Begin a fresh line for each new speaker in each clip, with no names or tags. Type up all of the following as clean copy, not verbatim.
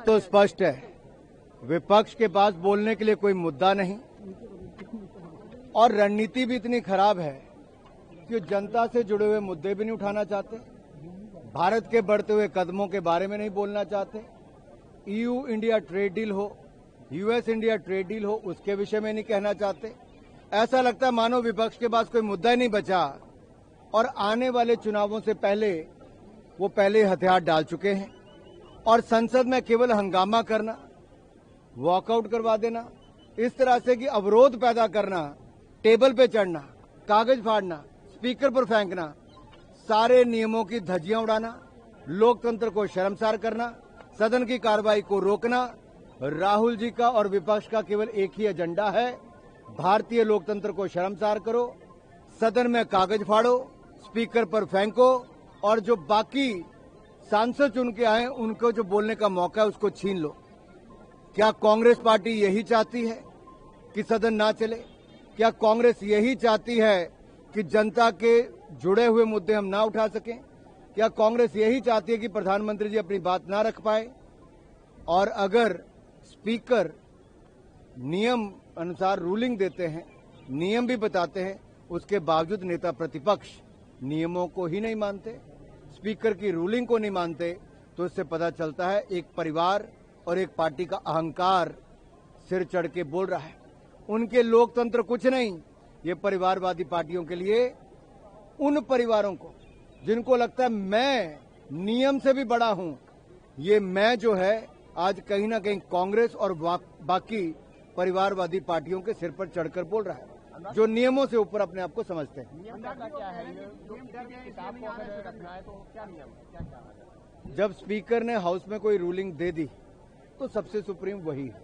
बात तो स्पष्ट है, विपक्ष के पास बोलने के लिए कोई मुद्दा नहीं और रणनीति भी इतनी खराब है कि जनता से जुड़े हुए मुद्दे भी नहीं उठाना चाहते, भारत के बढ़ते हुए कदमों के बारे में नहीं बोलना चाहते, ईयू इंडिया ट्रेड डील हो, यूएस इंडिया ट्रेड डील हो, उसके विषय में नहीं कहना चाहते। ऐसा लगता है मानो विपक्ष के पास कोई मुद्दा ही नहीं बचा और आने वाले चुनावों से पहले वो पहले हथियार डाल चुके हैं और संसद में केवल हंगामा करना, वॉकआउट करवा देना, इस तरह से कि अवरोध पैदा करना, टेबल पे चढ़ना, कागज फाड़ना, स्पीकर पर फेंकना, सारे नियमों की धज्जियां उड़ाना, लोकतंत्र को शर्मसार करना, सदन की कार्रवाई को रोकना। राहुल जी का और विपक्ष का केवल एक ही एजेंडा है, भारतीय लोकतंत्र को शर्मसार करो, सदन में कागज फाड़ो, स्पीकर पर फेंको और जो बाकी सांसद चुन के आए उनको जो बोलने का मौका है उसको छीन लो। क्या कांग्रेस पार्टी यही चाहती है कि सदन ना चले? क्या कांग्रेस यही चाहती है कि जनता के जुड़े हुए मुद्दे हम ना उठा सकें? क्या कांग्रेस यही चाहती है कि प्रधानमंत्री जी अपनी बात ना रख पाए? और अगर स्पीकर नियम अनुसार रूलिंग देते हैं, नियम भी बताते हैं, उसके बावजूद नेता प्रतिपक्ष नियमों को ही नहीं मानते, स्पीकर की रूलिंग को नहीं मानते, तो इससे पता चलता है एक परिवार और एक पार्टी का अहंकार सिर चढ़ के बोल रहा है। उनके लोकतंत्र कुछ नहीं, ये परिवारवादी पार्टियों के लिए उन परिवारों को जिनको लगता है मैं नियम से भी बड़ा हूं, ये मैं जो है आज कहीं ना कहीं कांग्रेस और बाकी परिवारवादी पार्टियों के सिर पर चढ़कर बोल रहा है, जो नियमों से ऊपर अपने आप को समझते हैं। जब स्पीकर ने हाउस में कोई रूलिंग दे दी तो सबसे सुप्रीम वही है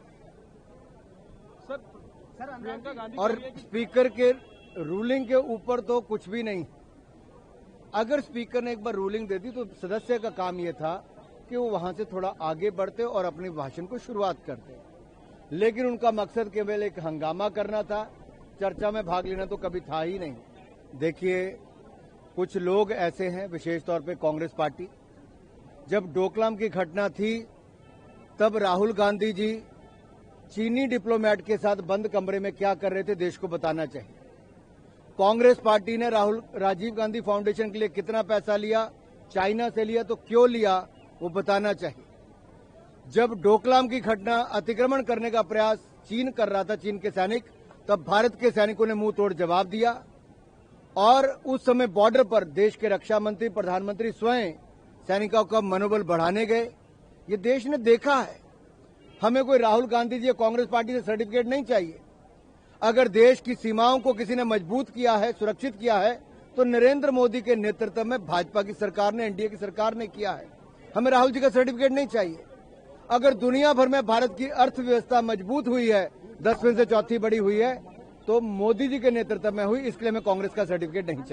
और स्पीकर के रूलिंग के ऊपर तो कुछ भी नहीं। अगर स्पीकर ने एक बार रूलिंग दे दी तो सदस्य का काम यह था कि वो वहां से थोड़ा आगे बढ़ते और अपने भाषण को शुरुआत करते, लेकिन उनका मकसद केवल एक हंगामा करना था, चर्चा में भाग लेना तो कभी था ही नहीं। देखिए, कुछ लोग ऐसे हैं, विशेष तौर पे कांग्रेस पार्टी, जब डोकलाम की घटना थी तब राहुल गांधी जी चीनी डिप्लोमेट के साथ बंद कमरे में क्या कर रहे थे देश को बताना चाहिए। कांग्रेस पार्टी ने राजीव गांधी फाउंडेशन के लिए कितना पैसा लिया, चाइना से लिया तो क्यों लिया, वो बताना चाहिए। जब डोकलाम की घटना अतिक्रमण करने का प्रयास चीन कर रहा था, चीन के सैनिक, तब भारत के सैनिकों ने मुंह तोड़ जवाब दिया और उस समय बॉर्डर पर देश के रक्षा मंत्री, प्रधानमंत्री स्वयं सैनिकों का मनोबल बढ़ाने गए। ये देश ने देखा है। हमें कोई राहुल गांधी जी या कांग्रेस पार्टी से सर्टिफिकेट नहीं चाहिए। अगर देश की सीमाओं को किसी ने मजबूत किया है, सुरक्षित किया है, तो नरेंद्र मोदी के नेतृत्व में भाजपा की सरकार ने, एनडीए की सरकार ने किया है। हमें राहुल जी का सर्टिफिकेट नहीं चाहिए। अगर दुनिया भर में भारत की अर्थव्यवस्था मजबूत हुई है, 10 में से चौथी बड़ी हुई है, तो मोदी जी के नेतृत्व में हुई, इसलिए हमें कांग्रेस का सर्टिफिकेट नहीं चाहिए।